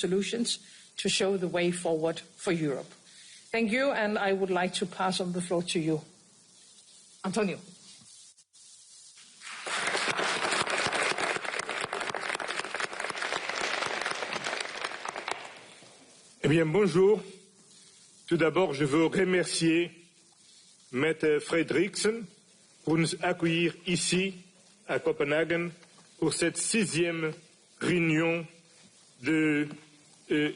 solutions to show the way forward for Europe. Thank you, and I would like to pass on the floor to you. Antonio. Eh bien, bonjour. Tout d'abord, je veux remercier Mette Frederiksen pour nous accueillir ici, à Copenhague, pour cette 6e réunion de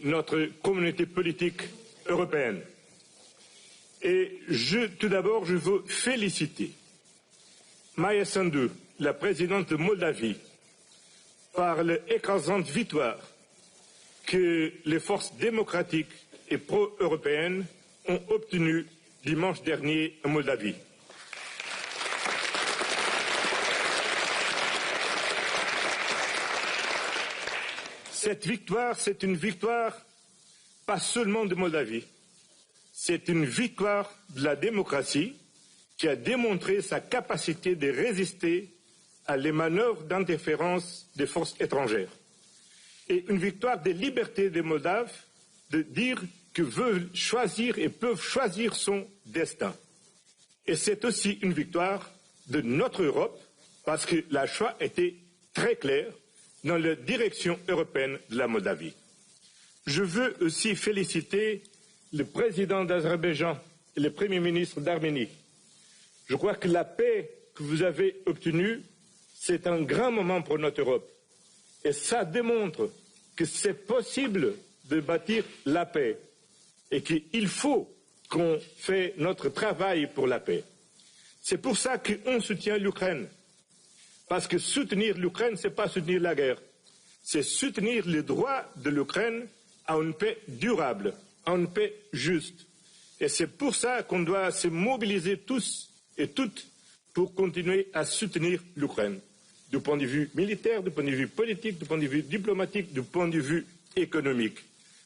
notre communauté politique européenne. Et tout d'abord, je veux féliciter Maia Sandu, la présidente de Moldavie, par l'écrasante victoire que les forces démocratiques et pro-européennes ont obtenue dimanche dernier en Moldavie. Cette victoire, c'est une victoire pas seulement de Moldavie, c'est une victoire de la démocratie qui a démontré sa capacité de résister à les manœuvres d'interférence des forces étrangères. Et une victoire des libertés des Moldaves de dire qu'ils veulent choisir et peuvent choisir son destin. Et c'est aussi une victoire de notre Europe parce que le choix était très clair dans la direction européenne de la Moldavie. Je veux aussi féliciter le président d'Azerbaïdjan et le Premier ministre d'Arménie. Je crois que la paix que vous avez obtenue, c'est un grand moment pour notre Europe. Et ça démontre que c'est possible de bâtir la paix et qu'il faut qu'on fasse notre travail pour la paix. C'est pour ça qu'on soutient l'Ukraine. Parce que soutenir l'Ukraine, ce n'est pas soutenir la guerre. C'est soutenir les droits de l'Ukraine à une paix durable, à une paix juste. Et c'est pour ça qu'on doit se mobiliser tous et toutes pour continuer à soutenir l'Ukraine. Du point de vue militaire, du point de vue politique, du point de vue diplomatique, du point de vue économique.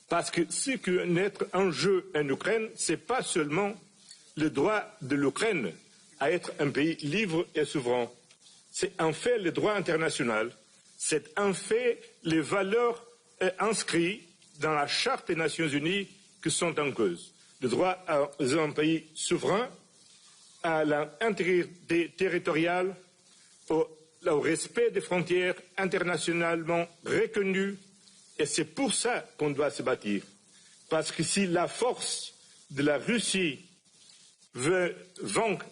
Parce que ce qui est en jeu en Ukraine, ce n'est pas seulement le droit de l'Ukraine à être un pays libre et souverain. C'est en fait le droit international. C'est en fait les valeurs inscrites dans la Charte des Nations Unies qui sont en cause. Le droit à un pays souverain, à l'intégrité territoriale, au respect des frontières internationalement reconnues. Et c'est pour ça qu'on doit se bâtir. Parce que si la force de la Russie veut vaincre,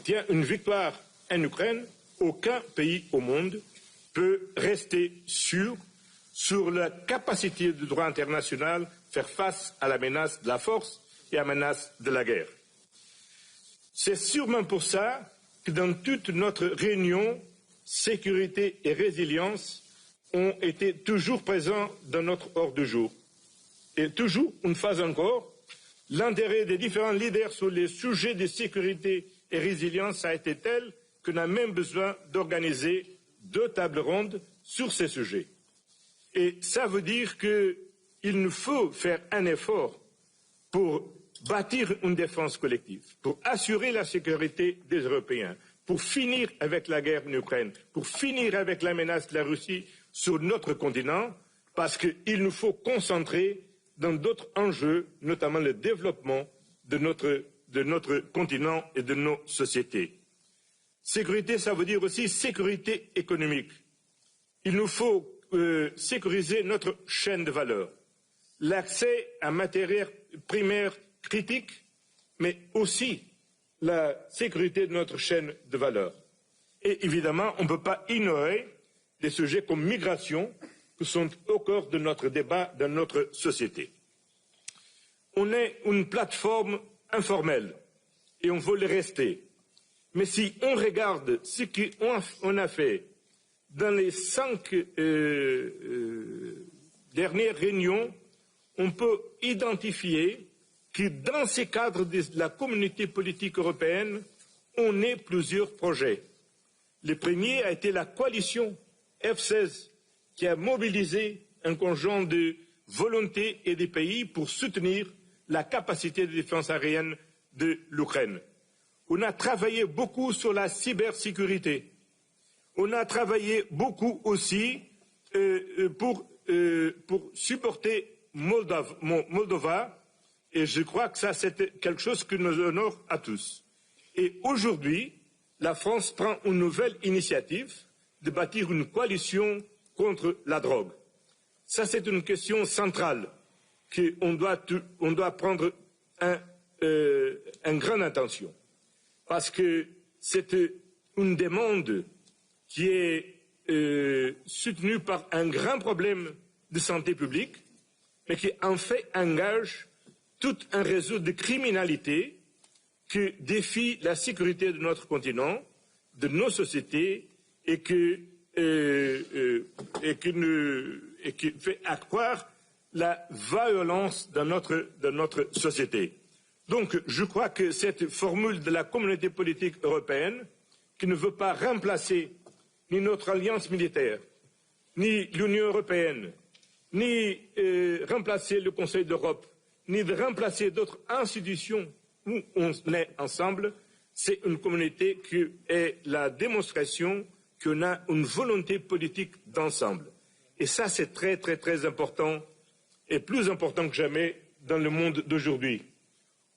tient une victoire en Ukraine, aucun pays au monde peut rester sûr sur la capacité du droit international faire face à la menace de la force et à la menace de la guerre. C'est sûrement pour ça que dans toute notre réunion, sécurité et résilience ont été toujours présents dans notre ordre du jour. Et toujours, une fois encore, l'intérêt des différents leaders sur les sujets de sécurité et résilience a été tel qu'on a même besoin d'organiser 2 tables rondes sur ces sujets. Et ça veut dire qu'il nous faut faire un effort pour bâtir une défense collective, pour assurer la sécurité des Européens, pour finir avec la guerre en Ukraine, pour finir avec la menace de la Russie sur notre continent, parce qu'il nous faut concentrer dans d'autres enjeux, notamment le développement de notre continent et de nos sociétés. Sécurité, ça veut dire aussi sécurité économique. Il nous faut sécuriser notre chaîne de valeur, l'accès à matières primaires critiques, mais aussi la sécurité de notre chaîne de valeur. Et évidemment, on ne peut pas ignorer des sujets comme migration qui sont au cœur de notre débat dans notre société. On est une plateforme informelle et on veut le rester. Mais si on regarde ce qu'on a fait dans les 5 dernières réunions, on peut identifier que dans ces cadres de la communauté politique européenne, on a plusieurs projets. Le premier a été la coalition F-16 qui a mobilisé un conjoint de volonté et des pays pour soutenir la capacité de défense aérienne de l'Ukraine. On a travaillé beaucoup sur la cybersécurité. On a travaillé beaucoup aussi pour pour supporter Moldova, et je crois que ça, c'est quelque chose qui nous honore à tous. Et aujourd'hui, la France prend une nouvelle initiative de bâtir une coalition contre la drogue. Ça, c'est une question centrale qu'on doit prendre en grande attention. Parce que c'est une demande qui est soutenue par un grand problème de santé publique, mais qui en fait engage tout un réseau de criminalité qui défie la sécurité de notre continent, de nos sociétés, et qui fait accroître la violence dans notre société. Donc, je crois que cette formule de la communauté politique européenne, qui ne veut pas remplacer ni notre alliance militaire, ni l'Union européenne, ni remplacer le Conseil d'Europe, ni de remplacer d'autres institutions où on est ensemble, c'est une communauté qui est la démonstration qu'on a une volonté politique d'ensemble. Et ça, c'est très, très, très important, et plus important que jamais dans le monde d'aujourd'hui,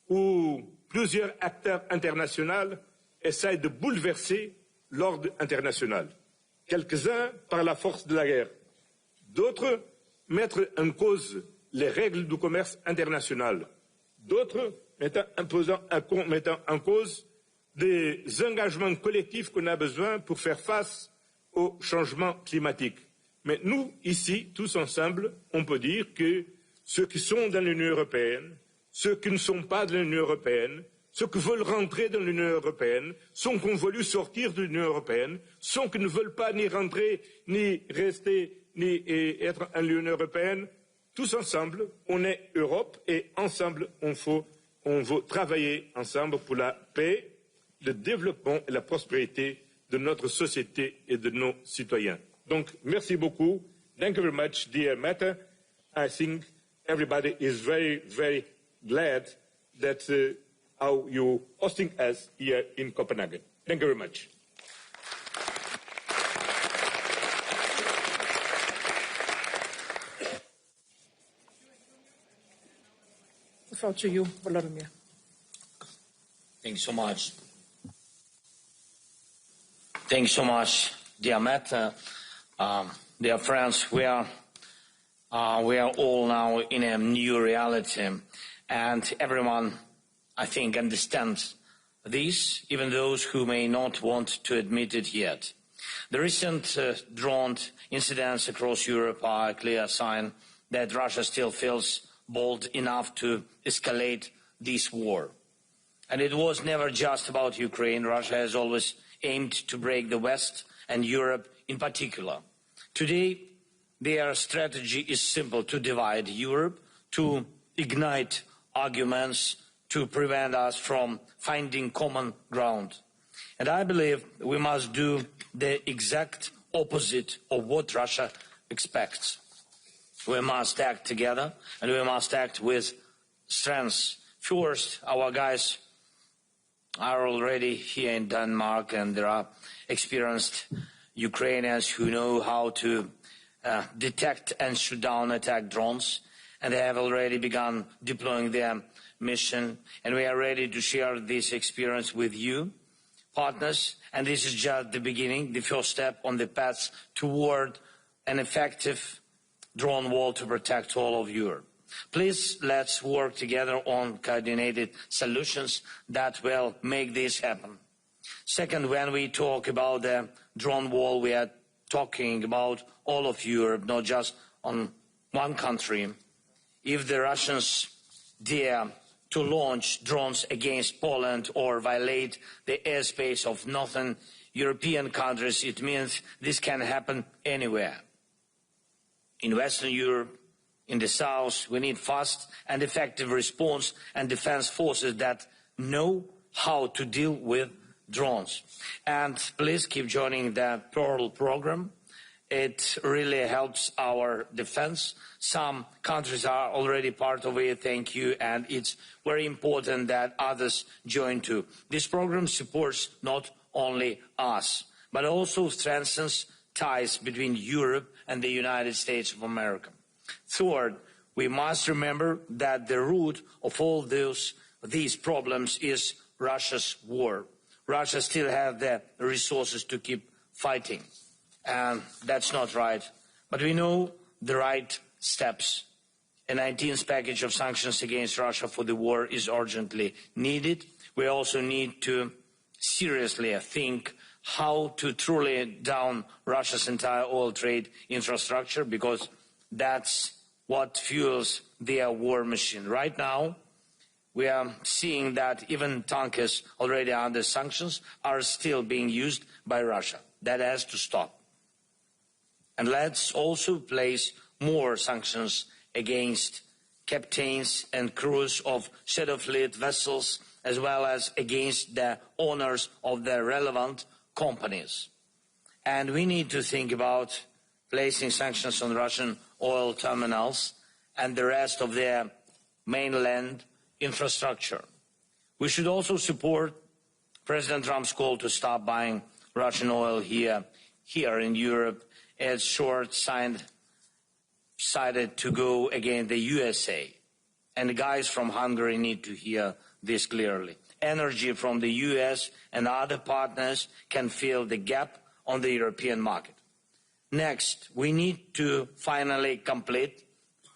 où plusieurs acteurs internationaux essayent de bouleverser l'ordre international. Quelques-uns par la force de la guerre, d'autres mettre en cause les règles du commerce international, d'autres mettant en cause des engagements collectifs qu'on a besoin pour faire face au changement climatique. Mais nous, ici, tous ensemble, on peut dire que ceux qui sont dans l'Union européenne, ceux qui ne sont pas dans l'Union européenne, ceux qui veulent rentrer dans l'Union européenne, ceux qui ont voulu sortir de l'Union européenne, ceux qui ne veulent pas ni rentrer, ni rester, ni être en l'Union européenne, tous ensemble, on est Europe et ensemble, on veut travailler ensemble pour la paix, le développement et la prospérité de notre société et de nos citoyens. Donc, merci beaucoup. Thank you very much, dear Mette. I think everybody is very, very glad that how you hosting us here in Copenhagen. Thank you very much. The floor to you, Volodymyr. Thank you so much. Thank you so much, dear Matt. Dear friends, we are all now in a new reality, and everyone, I think, understands this, even those who may not want to admit it yet. The recent drone incidents across Europe are a clear sign that Russia still feels bold enough to escalate this war. And it was never just about Ukraine. Russia has always aimed to break the West and Europe in particular. Today, their strategy is simple: to divide Europe, to ignite arguments, to prevent us from finding common ground. And I believe we must do the exact opposite of what Russia expects. We must act together, and we must act with strength. First, our guys are already here in Denmark, and there are experienced Ukrainians who know how to detect and shoot down attack drones, and they have already begun deploying their mission, and we are ready to share this experience with you, partners, and this is just the beginning, the first step on the path toward an effective drone wall to protect all of Europe. Please, let's work together on coordinated solutions that will make this happen. Second, when we talk about the drone wall, we are talking about all of Europe, not just on one country. If the Russians dare to launch drones against Poland or violate the airspace of northern European countries, it means this can happen anywhere. In Western Europe, in the south, we need fast and effective response and defense forces that know how to deal with drones. And please keep joining the Pearl program. It really helps our defense. Some countries are already part of it, thank you, and it's very important that others join too. This program supports not only us, but also strengthens ties between Europe and the United States of America. Third, we must remember that the root of all these problems is Russia's war. Russia still has the resources to keep fighting, and that's not right. But we know the right steps. A 19th package of sanctions against Russia for the war is urgently needed. We also need to seriously think how to truly down Russia's entire oil trade infrastructure, because that's what fuels their war machine. Right now, we are seeing that even tankers already under sanctions are still being used by Russia. That has to stop. And let's also place more sanctions against captains and crews of shadow fleet vessels, as well as against the owners of the relevant companies. And we need to think about placing sanctions on Russian oil terminals and the rest of their mainland infrastructure. We should also support President Trump's call to stop buying Russian oil here in Europe. It's short-sighted to go against the USA. And the guys from Hungary need to hear this clearly. Energy from the US and other partners can fill the gap on the European market. Next, we need to finally complete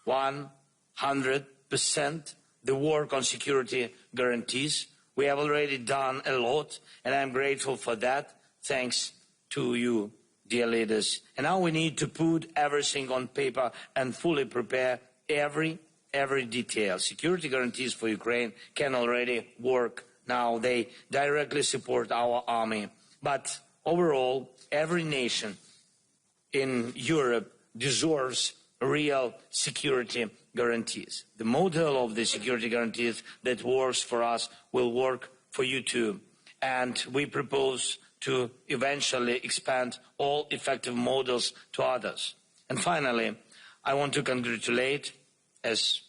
100% the work on security guarantees. We have already done a lot, and I'm grateful for that. Thanks to you, dear leaders. And now we need to put everything on paper and fully prepare every detail. Security guarantees for Ukraine can already work now. They directly support our army. But overall, every nation in Europe deserves real security guarantees. The model of the security guarantees that works for us will work for you too. And we propose to eventually expand all effective models to others. And finally, I want to congratulate, as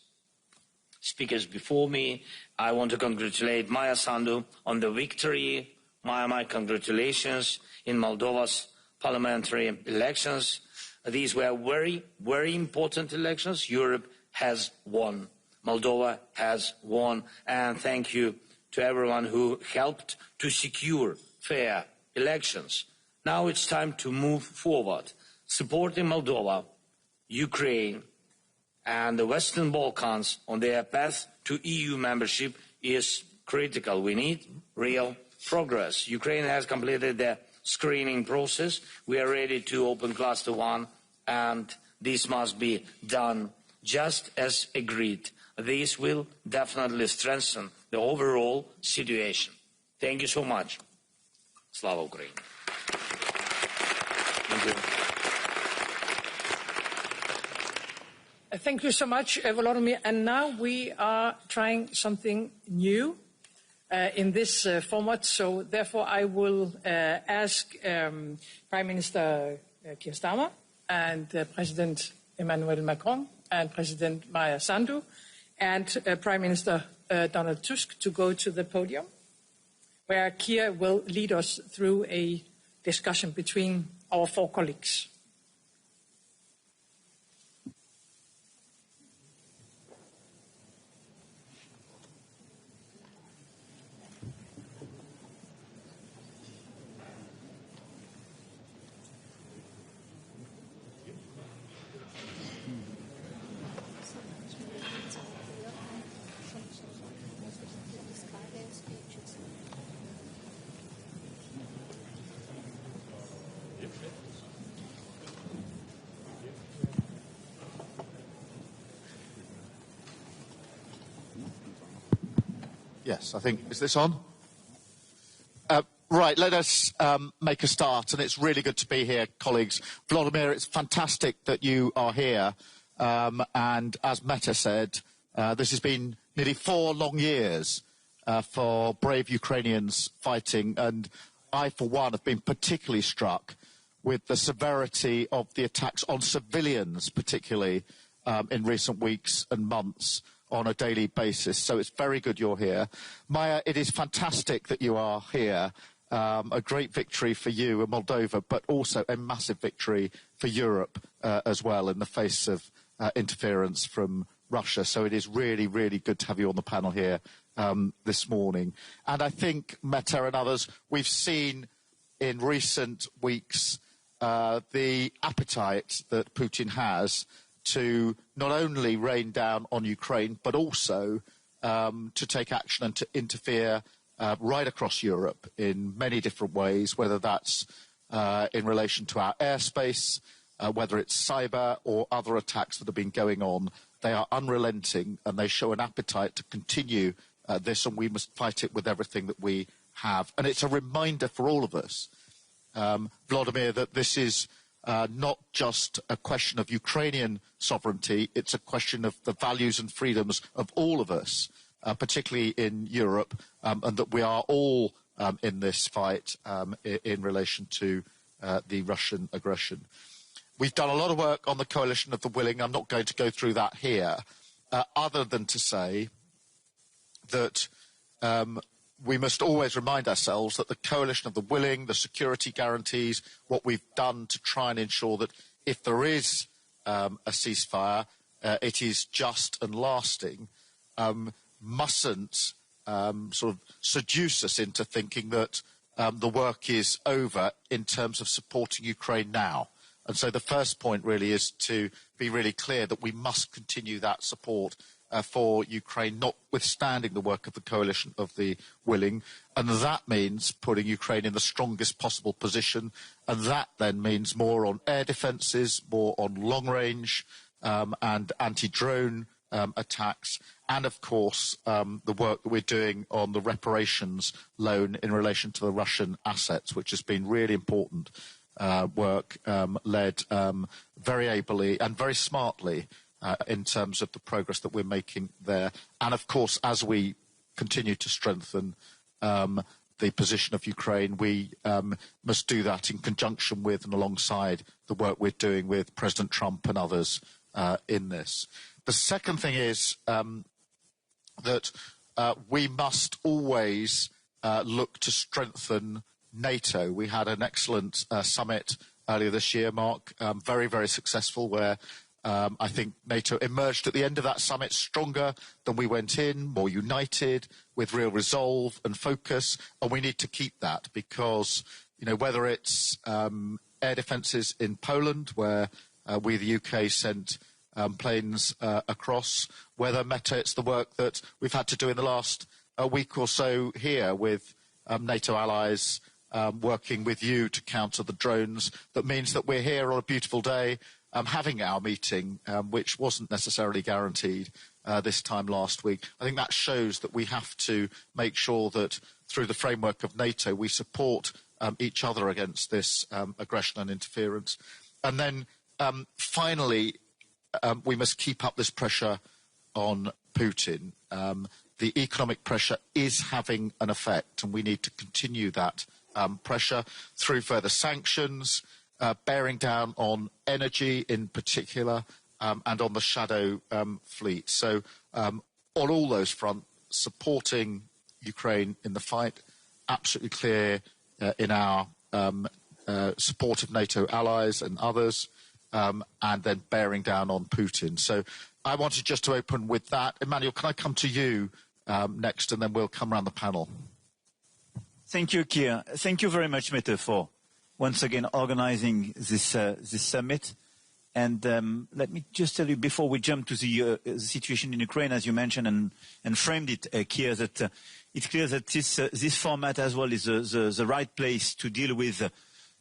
speakers before me, I want to congratulate Maia Sandu on the victory. Maia, my congratulations in Moldova's parliamentary elections. These were very, very important elections. Europe has won. Moldova has won. And thank you to everyone who helped to secure fair elections. Now it's time to move forward. Supporting Moldova, Ukraine, and the Western Balkans on their path to EU membership is critical. We need real progress. Ukraine has completed the screening process. We are ready to open Cluster 1, and this must be done just as agreed. This will definitely strengthen the overall situation. Thank you so much. Slava Ukraini. Thank you. Thank you so much, Volodymyr. And now we are trying something new in this format. So therefore, I will ask Prime Minister Keir Starmer and President Emmanuel Macron and President Maia Sandu and Prime Minister Donald Tusk to go to the podium, where Keir will lead us through a discussion between our four colleagues. Yes, I think, is this on? Right, let us make a start, and it's really good to be here, colleagues. Volodymyr, it's fantastic that you are here, and as Meta said, this has been nearly 4 long years for brave Ukrainians fighting, and I, for one, have been particularly struck with the severity of the attacks on civilians, particularly in recent weeks and months, on a daily basis. So it's very good you're here. Maia, it is fantastic that you are here. a great victory for you in Moldova, but also a massive victory for Europe as well in the face of interference from Russia. So it is really, really good to have you on the panel here this morning. And I think, Mete and others, we've seen in recent weeks the appetite that Putin has to not only rain down on Ukraine, but also to take action and to interfere right across Europe in many different ways, whether that's in relation to our airspace, whether it's cyber or other attacks that have been going on. They are unrelenting and they show an appetite to continue this, and we must fight it with everything that we have. And it's a reminder for all of us, Vladimir, that this is not just a question of Ukrainian sovereignty, it's a question of the values and freedoms of all of us, particularly in Europe, and that we are all in this fight in relation to the Russian aggression. We've done a lot of work on the Coalition of the Willing. I'm not going to go through that here, other than to say that we must always remind ourselves that the Coalition of the Willing, the security guarantees, what we've done to try and ensure that if there is a ceasefire, it is just and lasting, mustn't sort of seduce us into thinking that the work is over in terms of supporting Ukraine now. And so the first point really is to be really clear that we must continue that support for Ukraine, notwithstanding the work of the Coalition of the Willing. And that means putting Ukraine in the strongest possible position. And that then means more on air defences, more on long range and anti-drone attacks. And of course, the work that we're doing on the reparations loan in relation to the Russian assets, which has been really important work led very ably and very smartly in terms of the progress that we're making there. And of course, as we continue to strengthen the position of Ukraine, we must do that in conjunction with and alongside the work we're doing with President Trump and others in this. The second thing is that we must always look to strengthen NATO. We had an excellent summit earlier this year, Mark, very, very successful, where I think NATO emerged at the end of that summit stronger than we went in, more united, with real resolve and focus. And we need to keep that because, you know, whether it's air defences in Poland, where we, the UK, sent planes across, whether, Mete, it's the work that we've had to do in the last week or so here with NATO allies, working with you to counter the drones. That means that we're here on a beautiful day having our meeting, which wasn't necessarily guaranteed this time last week. I think that shows that we have to make sure that through the framework of NATO we support each other against this aggression and interference. And then finally, we must keep up this pressure on Putin. The economic pressure is having an effect, and we need to continue that pressure through further sanctions, bearing down on energy in particular, and on the shadow fleet. So on all those fronts, supporting Ukraine in the fight, absolutely clear in our support of NATO allies and others, and then bearing down on Putin. So I wanted just to open with that. Emmanuel, can I come to you next, and then we'll come around the panel. Thank you, Keir. Thank you very much, Mete, for once again organizing this summit. And let me just tell you, before we jump to the situation in Ukraine, as you mentioned and framed it, Keir, that it's clear that this format as well is the right place to deal with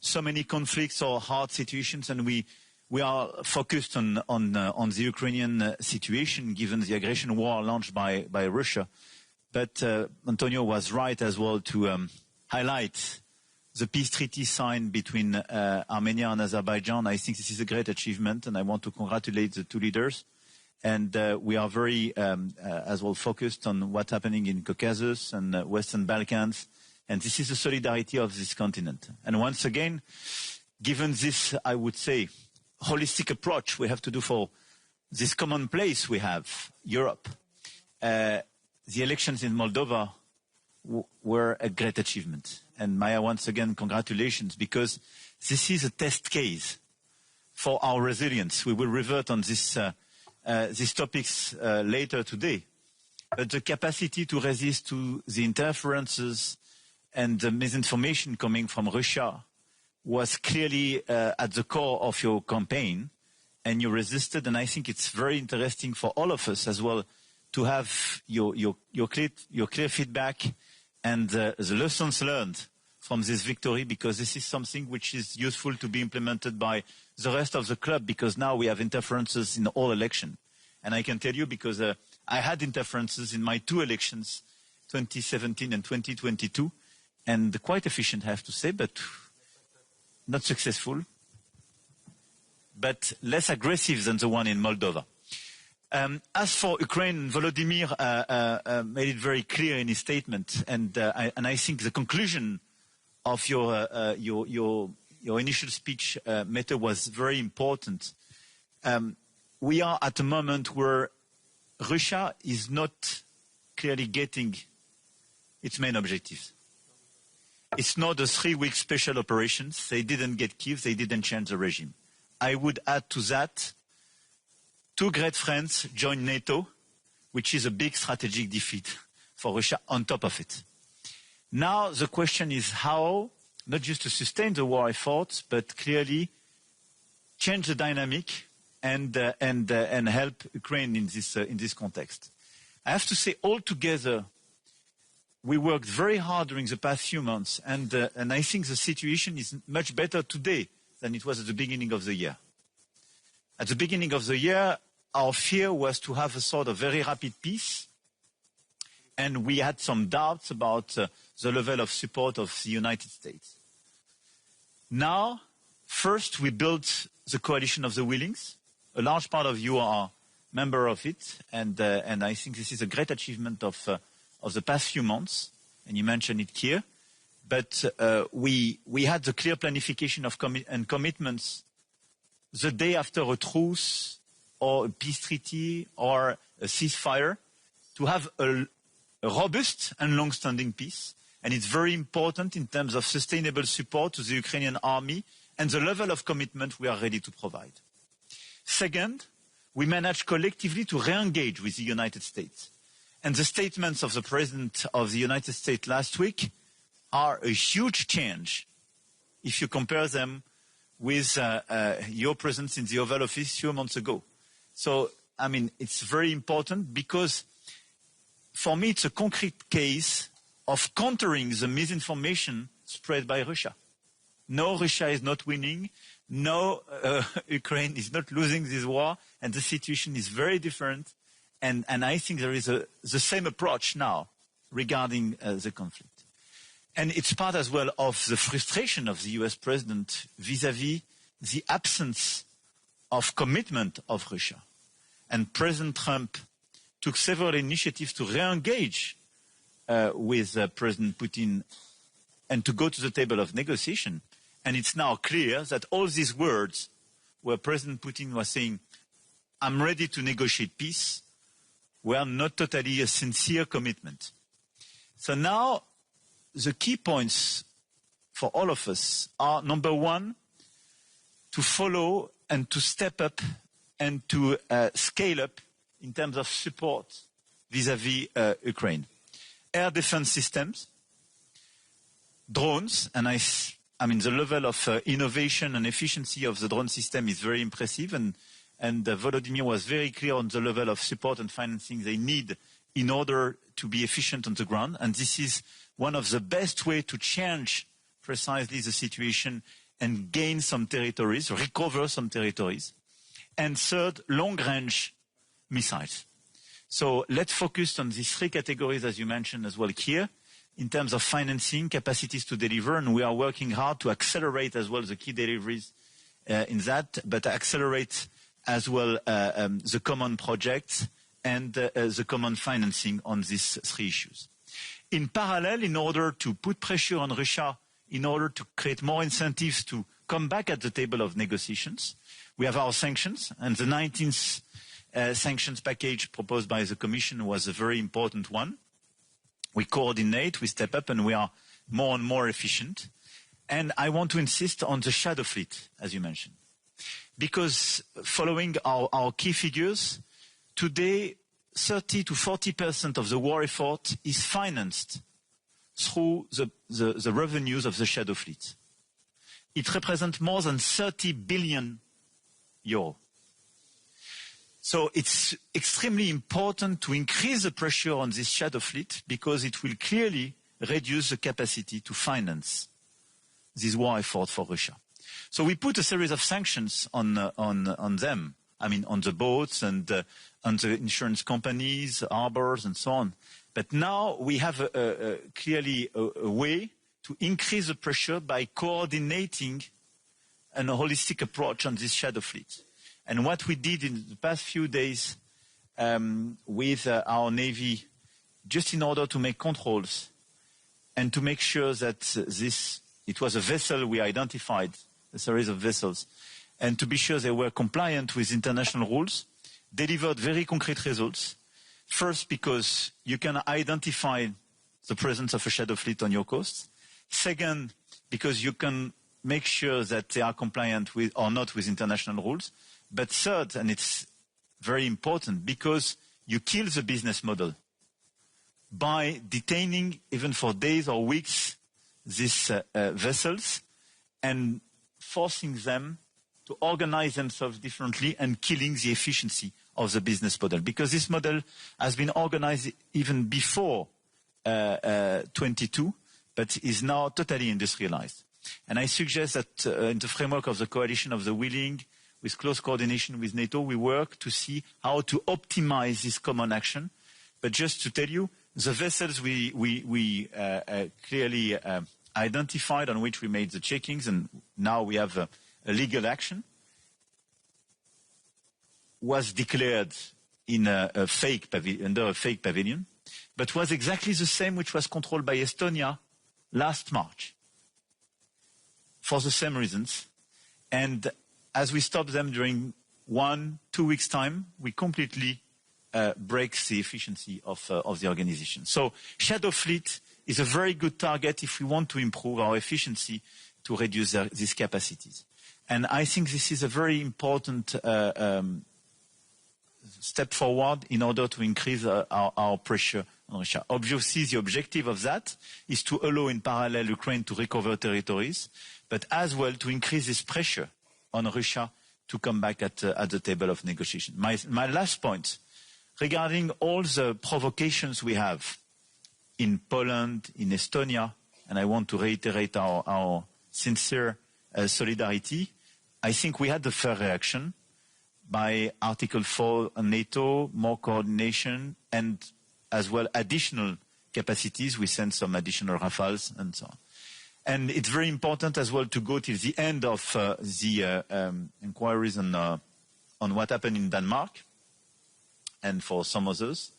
so many conflicts or hard situations, and we are focused on the Ukrainian situation, given the aggression war launched by Russia. But Antonio was right as well to highlight the peace treaty signed between Armenia and Azerbaijan. I think this is a great achievement, and I want to congratulate the two leaders. And we are very as well focused on what's happening in Caucasus and Western Balkans. And this is the solidarity of this continent. And once again, given this, I would say, holistic approach we have to do for this common place we have, Europe, the elections in Moldova were a great achievement. and Maya, once again, congratulations, because this is a test case for our resilience. We will revert on these topics later today. But the capacity to resist to the interferences and the misinformation coming from Russia was clearly at the core of your campaign, and you resisted. And I think it's very interesting for all of us as well to have your clear feedback and the lessons learned from this victory, because this is something which is useful to be implemented by the rest of the club, because now we have interferences in all elections. And I can tell you, because I had interferences in my 2 elections, 2017 and 2022, and quite efficient, I have to say, but not successful, but less aggressive than the one in Moldova. As for Ukraine, Volodymyr made it very clear in his statement, and I think the conclusion of your initial speech, Mette, was very important. We are at a moment where Russia is not clearly getting its main objectives. It's not a 3-week special operations. They didn't get Kyiv. They didn't change the regime. I would add to that, 2 great friends joined NATO, which is a big strategic defeat for Russia on top of it. Now the question is how, not just to sustain the war efforts, but clearly change the dynamic and help Ukraine in this context. I have to say, altogether, we worked very hard during the past few months, and I think the situation is much better today than it was at the beginning of the year. At the beginning of the year, our fear was to have a sort of very rapid peace, and we had some doubts about the level of support of the United States. Now, first we built the coalition of the willings. A large part of you are member of it, and I think this is a great achievement of the past few months, and you mentioned it here. But we had the clear planification of and commitments the day after a truce or a peace treaty or a ceasefire to have a robust and long-standing peace. And it's very important in terms of sustainable support to the Ukrainian army and the level of commitment we are ready to provide. Second, we managed collectively to re-engage with the United States. And the statements of the President of the United States last week are a huge change if you compare them with your presence in the Oval Office a few months ago. So, I mean, it's very important because for me it's a concrete case of countering the misinformation spread by Russia. No, Russia is not winning. No, Ukraine is not losing this war, and the situation is very different. And I think there is the same approach now regarding the conflict. And it's part as well of the frustration of the US president vis-à-vis the absence of commitment of Russia. And President Trump took several initiatives to re-engage with President Putin and to go to the table of negotiation. And it's now clear that all these words where President Putin was saying, I'm ready to negotiate peace, were not totally a sincere commitment. So now the key points for all of us are, number one, to follow and to step up and to scale up in terms of support vis-à-vis Ukraine. Air defense systems, drones, and I mean the level of innovation and efficiency of the drone system is very impressive, and Volodymyr was very clear on the level of support and financing they need in order to be efficient on the ground. And this is one of the best ways to change precisely the situation and gain some territories, recover some territories. And third, long-range missiles. So let's focus on these 3 categories, as you mentioned as well here, in terms of financing, capacities to deliver, and we are working hard to accelerate as well the key deliveries in that, but accelerate as well the common projects and the common financing on these 3 issues. In parallel, in order to put pressure on Russia, in order to create more incentives to come back at the table of negotiations, we have our sanctions, and the 19th sanctions package proposed by the Commission was a very important one. We coordinate, we step up, and we are more and more efficient. And I want to insist on the shadow fleet, as you mentioned. Because following our key figures, today 30 to 40% of the war effort is financed through the revenues of the shadow fleet. It represents more than 30 billion euro. So it's extremely important to increase the pressure on this shadow fleet because it will clearly reduce the capacity to finance this war effort for Russia. So we put a series of sanctions on them. I mean, on the boats and on the insurance companies, harbors, and so on. But now we have clearly a way to increase the pressure by coordinating a holistic approach on this shadow fleet. And what we did in the past few days with our Navy, just in order to make controls and to make sure that it was a vessel we identified, a series of vessels, and to be sure they were compliant with international rules, delivered very concrete results. First, because you can identify the presence of a shadow fleet on your coast. Second, because you can make sure that they are compliant with or not with international rules. But third, and it's very important, because you kill the business model by detaining, even for days or weeks, these vessels and forcing them to organize themselves differently and killing the efficiency of the business model. Because this model has been organized even before 22, but is now totally industrialized. And I suggest that in the framework of the coalition of the willing, with close coordination with NATO, we work to see how to optimize this common action. But just to tell you, the vessels we clearly identified, on which we made the checkings, and now we have a legal action, was declared in under a fake pavilion, but was exactly the same which was controlled by Estonia last March, for the same reasons. And as we stop them during 1-2 weeks' time, we completely break the efficiency of the organization. So Shadow Fleet is a very good target if we want to improve our efficiency to reduce these capacities. And I think this is a very important step forward in order to increase our pressure on Russia. Obviously, the objective of that is to allow in parallel Ukraine to recover territories, but as well to increase this pressure on Russia to come back at the table of negotiation. My last point, regarding all the provocations we have in Poland, in Estonia, and I want to reiterate our sincere solidarity, I think we had the fair reaction by Article 4 on NATO, more coordination, and as well additional capacities. We sent some additional Rafales and so on. And it's very important as well to go till the end of the inquiries on what happened in Denmark and for some others,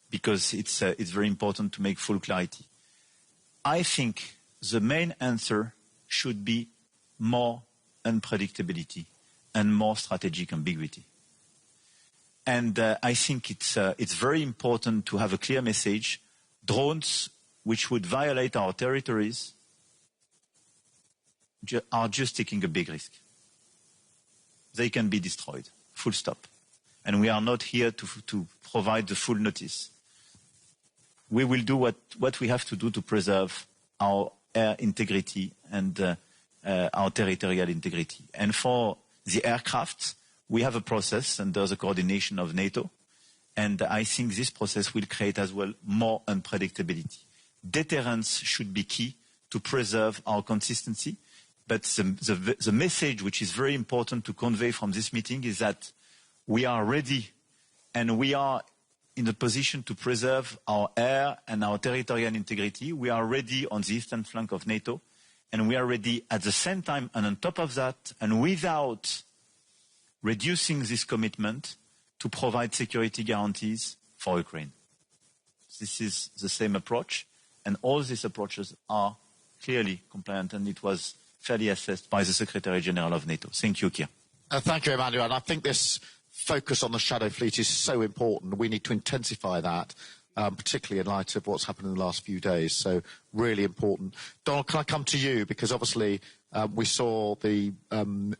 because it's very important to make full clarity. I think the main answer should be more unpredictability and more strategic ambiguity. And I think it's very important to have a clear message. Drones which would violate our territories are just taking a big risk. They can be destroyed, full stop. And we are not here to provide the full notice. We will do what we have to do to preserve our air integrity and our territorial integrity. And for the aircraft, we have a process under the coordination of NATO. And I think this process will create as well more unpredictability. Deterrence should be key to preserve our consistency. But the message which is very important to convey from this meeting is that we are ready and we are in the position to preserve our air and our territorial integrity. We are ready on the eastern flank of NATO, and we are ready at the same time and on top of that, and without reducing this commitment, to provide security guarantees for Ukraine. This is the same approach, and all these approaches are clearly compliant, and it was fairly assessed by the Secretary General of NATO. Thank you, Keir. Thank you, Emmanuel. And I think this focus on the shadow fleet is so important. We need to intensify that. particularly in light of what's happened in the last few days. So really important. Donald, can I come to you? Because obviously we saw the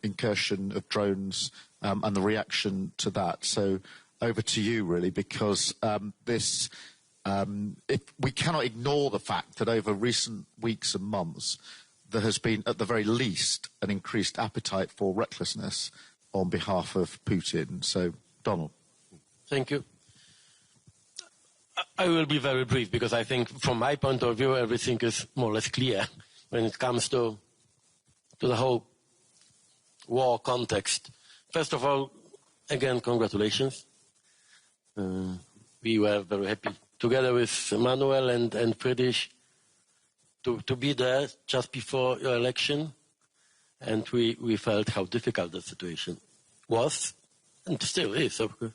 incursion of drones and the reaction to that. So over to you, really, because we cannot ignore the fact that over recent weeks and months, there has been, at the very least, an increased appetite for recklessness on behalf of Putin. So, Donald. Thank you. I will be very brief because I think from my point of view everything is more or less clear when it comes to the whole war context. First of all, again, congratulations. We were very happy together with Manuel and Friedrich to be there just before your election, and we felt how difficult the situation was and still is, of course.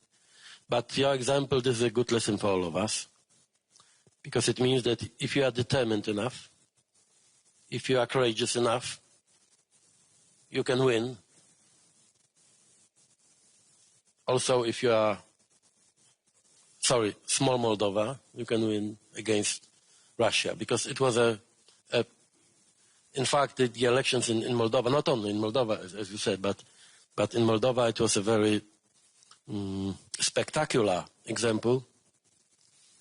But your example, this is a good lesson for all of us, because it means that if you are determined enough, if you are courageous enough, you can win. Also, if you are, small Moldova, you can win against Russia, because it was in fact, the elections in Moldova, not only in Moldova, as you said, but in Moldova it was a very spectacular example.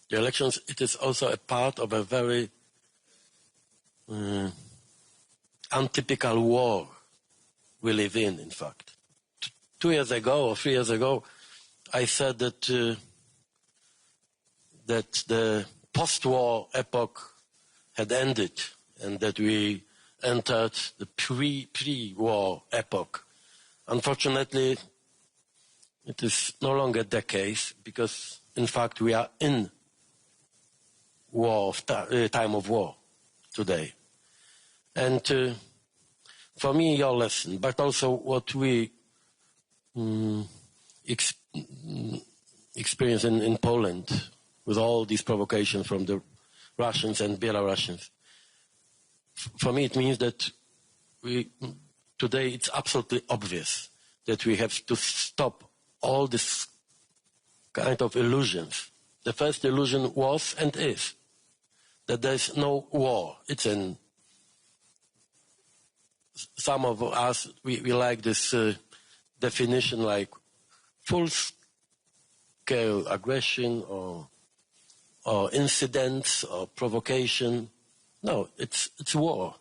The elections, it is also a part of a very untypical war we live in fact. 2 years ago or 3 years ago, I said that the post-war epoch had ended and that we entered the pre-war epoch. Unfortunately, it is no longer the case because, in fact, we are in time of war today. And for me, your lesson, but also what we experience in Poland with all these provocations from the Russians and Belarusians. For me, it means that today it's absolutely obvious that we have to stop all this kind of illusions. The first illusion was and is that there's no war. It's some of us, we like this definition like full-scale aggression or incidents or provocation. No, it's war.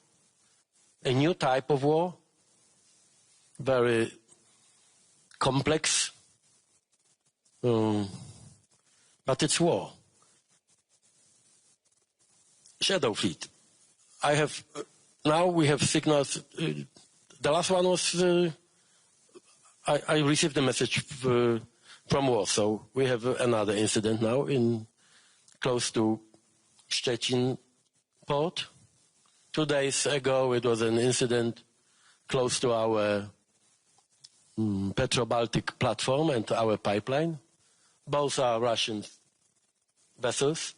A new type of war, very complex, but it's war. Shadow fleet. Now we have signals. The last one was, I received a message from Warsaw. We have another incident now close to Szczecin port. 2 days ago, it was an incident close to our Petro-Baltic platform and our pipeline. Both are Russian vessels.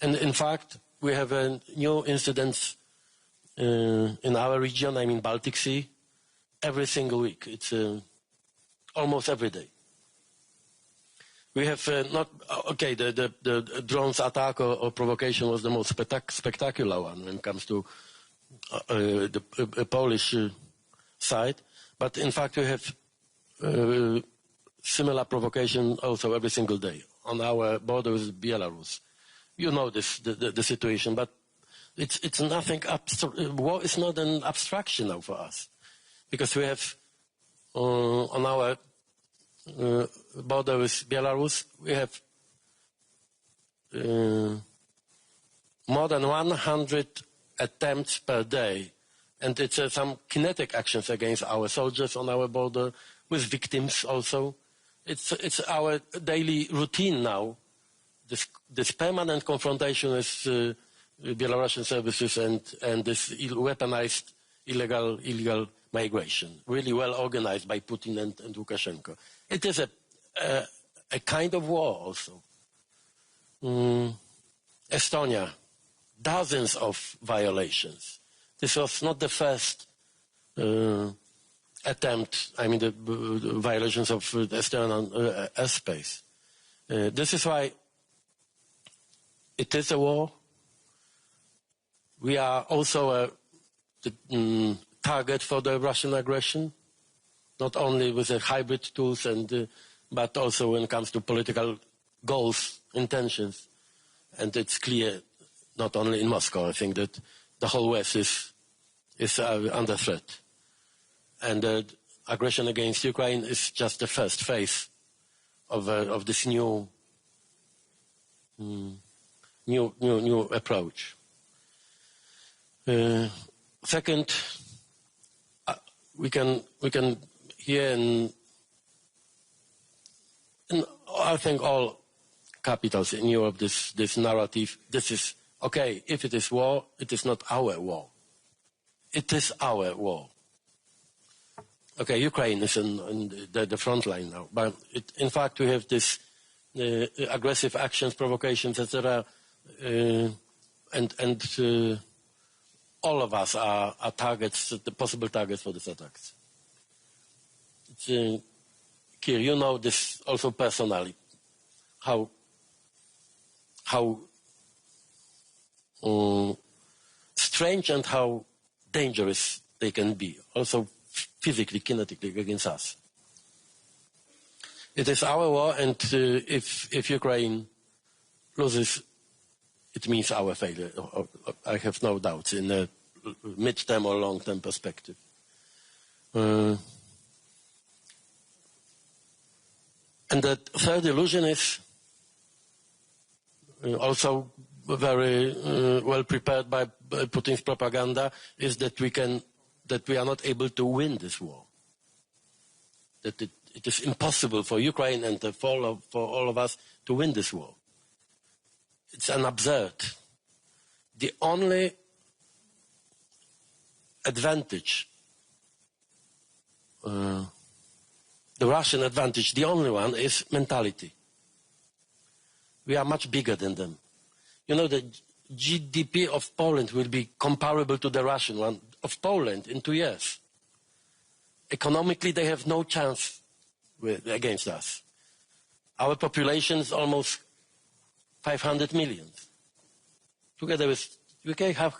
And in fact, we have new incidents in our region, I mean Baltic Sea, every single week. It's almost every day. We have the drones attack or provocation was the most spectacular one when it comes to the Polish side. But in fact, we have similar provocation also every single day on our border with Belarus. You know the situation, but it's nothing. War is not an abstraction now for us, because we have on our border with Belarus, we have more than 100 attempts per day, and it's some kinetic actions against our soldiers on our border with victims also. It's our daily routine now. This permanent confrontation with Belarusian services and this weaponized illegal migration, really well organized by Putin and Lukashenko. It is a kind of war also. Estonia, dozens of violations. This was not the first attempt, I mean the violations of Estonian airspace. This is why it is a war. We are also the target for the Russian aggression, not only with the hybrid tools, but also when it comes to political goals, intentions. And it's clear, not only in Moscow, I think that the whole West is under threat. And the aggression against Ukraine is just the first phase of this new approach. Second, we can hear in I think all capitals in Europe this narrative. This is okay. If it is war, it is not our war. It is our war. Okay, Ukraine is in the front line now, but in fact we have this aggressive actions, provocations, etc. And all of us are targets, the possible targets for these attacks. It's, Kir, you know this also personally, how strange and how dangerous they can be, also physically, kinetically against us. It is our war, and if Ukraine loses, it means our failure. I have no doubts in a mid-term or long-term perspective. And the third illusion is also very well prepared by Putin's propaganda, is that we are not able to win this war. That it is impossible for Ukraine and for all of us to win this war. It's an absurd. The only advantage, the Russian advantage, the only one is mentality. We are much bigger than them. You know, the GDP of Poland will be comparable to the Russian one of Poland in 2 years. Economically, they have no chance against us. Our population is almost 500 million. Together with UK have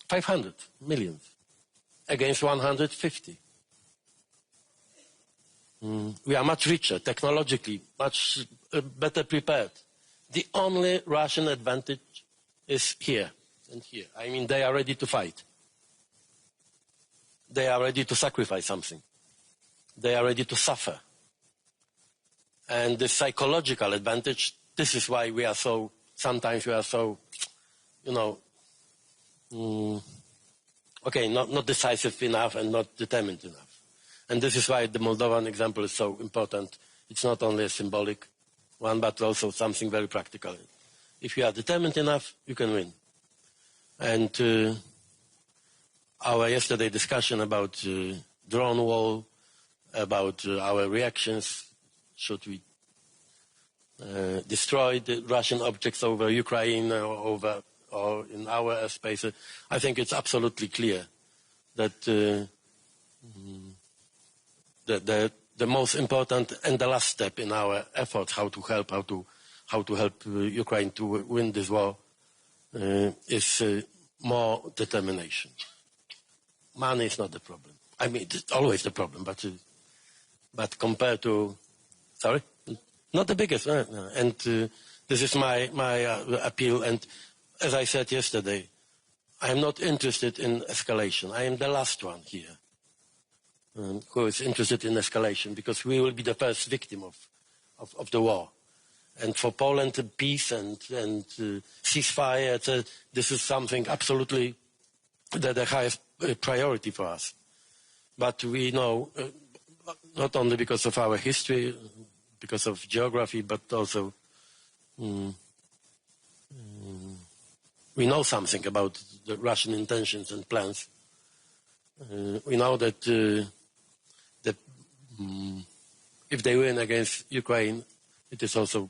500 million against 150. We are much richer, technologically, much better prepared. The only Russian advantage is here and here. I mean, they are ready to fight. They are ready to sacrifice something. They are ready to suffer. And the psychological advantage, this is why we are so, sometimes we are so, you know, not decisive enough and not determined enough. And this is why the Moldovan example is so important. It's not only a symbolic one, but also something very practical. If you are determined enough, you can win. And our yesterday discussion about drone wall, about our reactions, should we destroy the Russian objects over Ukraine or in our airspace, I think it's absolutely clear that the most important and the last step in our efforts how to help Ukraine to win this war is more determination. Money is not the problem. I mean, it's always the problem, but compared to, sorry, not the biggest. No. And this is my appeal. And as I said yesterday, I am not interested in escalation. I am the last one here who is interested in escalation, because we will be the first victim of the war. And for Poland, peace and ceasefire, this is something absolutely the highest priority for us. But we know, not only because of our history, because of geography, but also we know something about the Russian intentions and plans. We know that if they win against Ukraine, it is also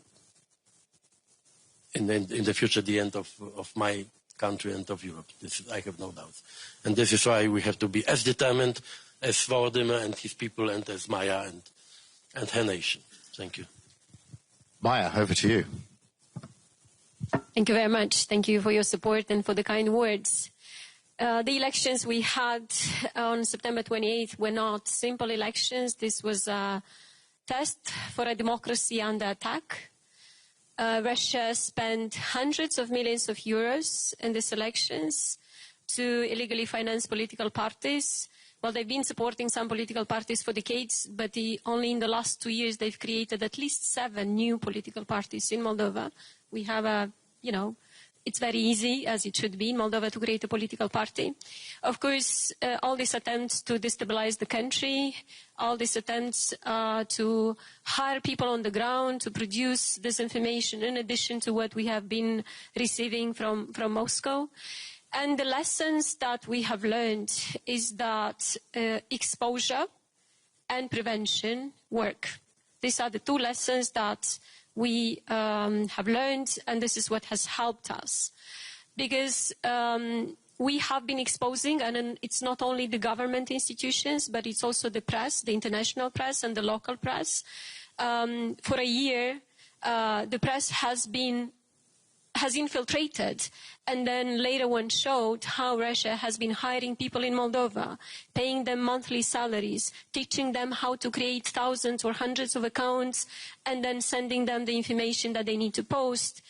in the future the end of my country and of Europe. I have no doubts. And this is why we have to be as determined as Volodymyr and his people, and as Maya and her nation. Thank you. Maya, over to you. Thank you very much. Thank you for your support and for the kind words. The elections we had on September 28th were not simple elections. This was a test for a democracy under attack. Russia spent hundreds of millions of euros in these elections to illegally finance political parties. Well, they've been supporting some political parties for decades, but only in the last 2 years they've created at least 7 new political parties in Moldova. We have it's very easy, as it should be in Moldova, to create a political party. Of course, all these attempts to destabilize the country, all these attempts to hire people on the ground to produce disinformation in addition to what we have been receiving from Moscow. And the lessons that we have learned is that exposure and prevention work. These are the 2 lessons that we have learned, and this is what has helped us. Because we have been exposing, and it's not only the government institutions, but it's also the press, the international press and the local press. For a year, the press has infiltrated, and then later one showed how Russia has been hiring people in Moldova, paying them monthly salaries, teaching them how to create thousands or hundreds of accounts, and then sending them the information that they need to post.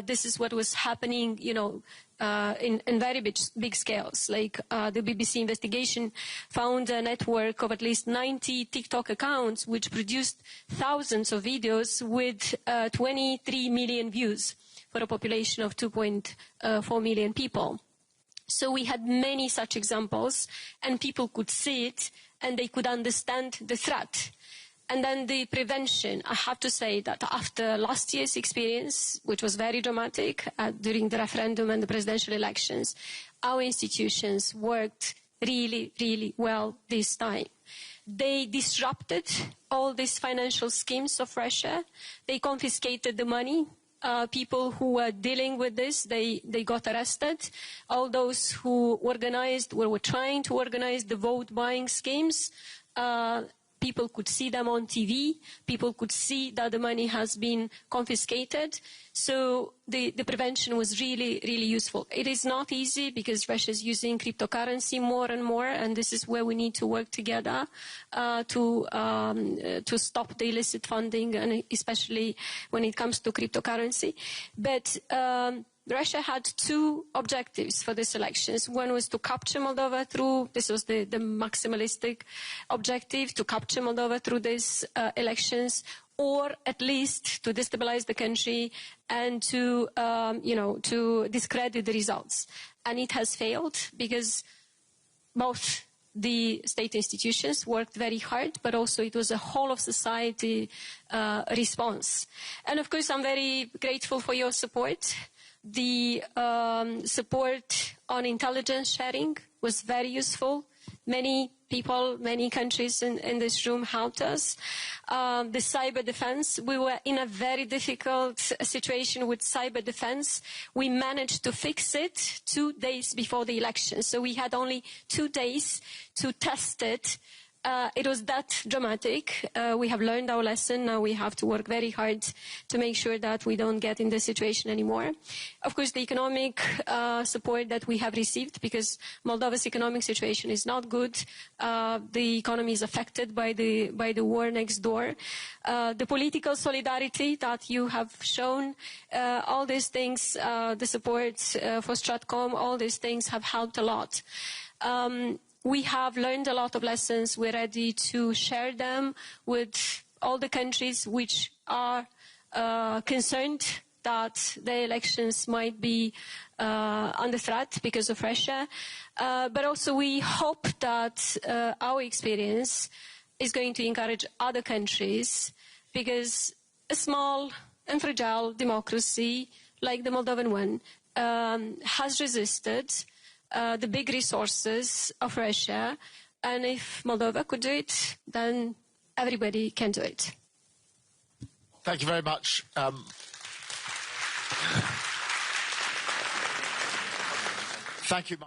This is what was happening, in very big scales. Like the BBC investigation found a network of at least 90 TikTok accounts which produced thousands of videos with 23 million views for a population of 2.4 million people. So we had many such examples, and people could see it and they could understand the threat. And then the prevention, I have to say that after last year's experience, which was very dramatic during the referendum and the presidential elections, our institutions worked really, really well this time. They disrupted all these financial schemes of Russia. They confiscated the money. People who were dealing with this, they got arrested. All those who organized or were trying to organize the vote buying schemes, people could see them on TV. People could see that the money has been confiscated. So the prevention was really, really useful. It is not easy because Russia is using cryptocurrency more and more, and this is where we need to work together to stop the illicit funding, and especially when it comes to cryptocurrency. But Russia had 2 objectives for these elections. One was to capture Moldova through, this was the maximalistic objective, to capture Moldova through these elections, or at least to destabilize the country and to discredit the results. And it has failed because both the state institutions worked very hard, but also it was a whole of society response. And of course, I'm very grateful for your support. The support on intelligence sharing was very useful. Many people, many countries in this room helped us. The cyber defense, we were in a very difficult situation with cyber defense. We managed to fix it 2 days before the election. So we had only 2 days to test it. It was that dramatic. We have learned our lesson. Now we have to work very hard to make sure that we don't get in this situation anymore. Of course, the economic support that we have received, because Moldova's economic situation is not good. The economy is affected by the war next door. The political solidarity that you have shown, all these things, the support for Stratcom, all these things have helped a lot. We have learned a lot of lessons. We're ready to share them with all the countries which are concerned that the elections might be under threat because of Russia. But also we hope that our experience is going to encourage other countries, because a small and fragile democracy like the Moldovan one has resisted the big resources of Russia, and if Moldova could do it, then everybody can do it. Thank you very much. Thank you.